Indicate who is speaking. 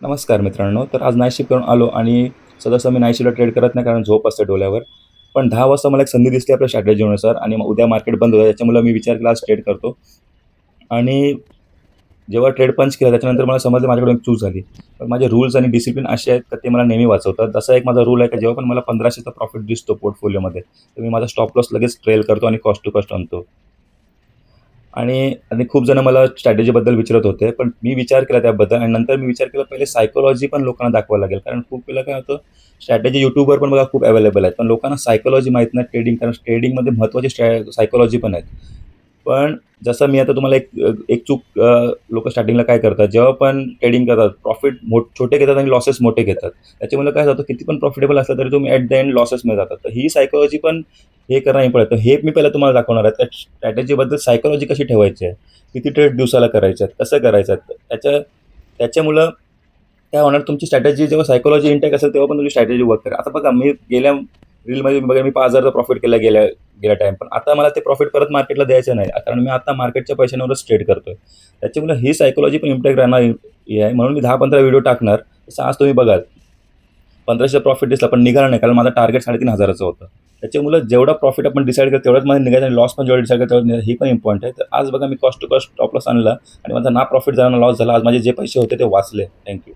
Speaker 1: नमस्कार मित्रांनो. तर आज नाईट शिफ्ट करून आलो आणि सहसा मी नाईट शिफ्टला ट्रेड करत नाही कारण झोप असते डोळ्यावर. पण 10 वाजता मला एक संधी दिसली आपल्या स्ट्रॅटेजीनुसार आणि मग उद्या मार्केट बंद होतं त्याच्यामुळे मी विचार केला आज ट्रेड करतो. आणि जेव्हा ट्रेड पंच केला त्याच्यानंतर मला समजलं माझ्याकडून एक चूक झाली. पण माझे रूल्स आणि डिसिप्लिन असे आहेत, की ते मला नेहमी वाचवतात. जसा एक माझा रूल आहे, की जेव्हा पण मला 1500चा प्रॉफिट दिसतो पोर्टफोलिओमध्ये, तर मी माझा स्टॉप लॉस लगेच ट्रेल करतो आणि कॉस्ट टू कॉस्ट आणतो. आणि आणि खूप जण मला स्ट्रॅटेजीबद्दल विचारत होते. पण मी विचार केला त्याबद्दल आणि नंतर मी विचार केला पहिले सायकॉलॉजी पण लोकांना दाखवावं लागेल. कारण खूप वेळेला काय होतं, स्ट्रॅटेजी YouTubeवर पण बघा खूप अवेलेबल आहेत. पण लोकांना सायकॉलॉजी माहीत नाही ट्रेडिंग कारण ट्रेडिंगमध्ये महत्त्वाची सायकॉलॉजी पण आहेत. पण जसं मी आता तुम्हाला एक चूक स्टार्टिंगला काय करतात, जेव्हा पण ट्रेडिंग करतात, प्रॉफिट छोटे घेतात आणि लॉसेस मोठे घेतात. त्याच्यामुळे काय होतं, किती पण प्रॉफिटेबल असलं तरी तुम्ही ॲट द एंड लॉसेसमध्ये जातात. तर ही सायकॉलॉजी पण हे करणं इम्पॉर्टंट आहे. हे मी पहिलं तुम्हाला दाखवणार आहे. त्या स्ट्रॅटेजीबद्दल सायकॉलॉजी कशी ठेवायची आहे, किती ट्रेड दिवसाला करायचे आहेत, कसं करायचं आहे. त्याच्यामुळं काय होणार तुमची स्ट्रॅटेजी जेव्हा सायकॉलॉजी इंटॅक्ट असेल तेव्हा पण तुमची स्ट्रॅटेजी वर्क करेल. आता बघा मी गेल्या रीलमध्ये बघा मी 5,000चा प्रॉफिट केला गेल्या गेल्या टाईम. पण आता मला ते प्रॉफिट परत मार्केटला द्यायचं नाही. कारण मी आता मार्केटच्या पैशांवरच ट्रेड करतोय. त्याच्यामुळे ही सायकॉलॉजी पण इम्पॅक्ट राहणार हे आहे. म्हणून मी 10-15 व्हिडिओ टाकणार. जसं आज तुम्ही बघाल 1500चा प्रॉफिट दिसला पण निघाला नाही कारण माझं टार्गेट 3,500चं होतं. त्याच्यामुळे जेवढा प्रॉफिट आपण डिसाईड केलं तेवढंच मला निघायचं आणि लॉस पण जेवढा डिसाईड केला तेवढं निघायचं. ही पण इम्पॉर्टंट आहे. तर आज बघा मी cost to cost stop loss आणला आणि माझा ना प्रॉफिट झाला ना लॉस झाला. आज माझे जे पैसे होते ते वाचले. थँक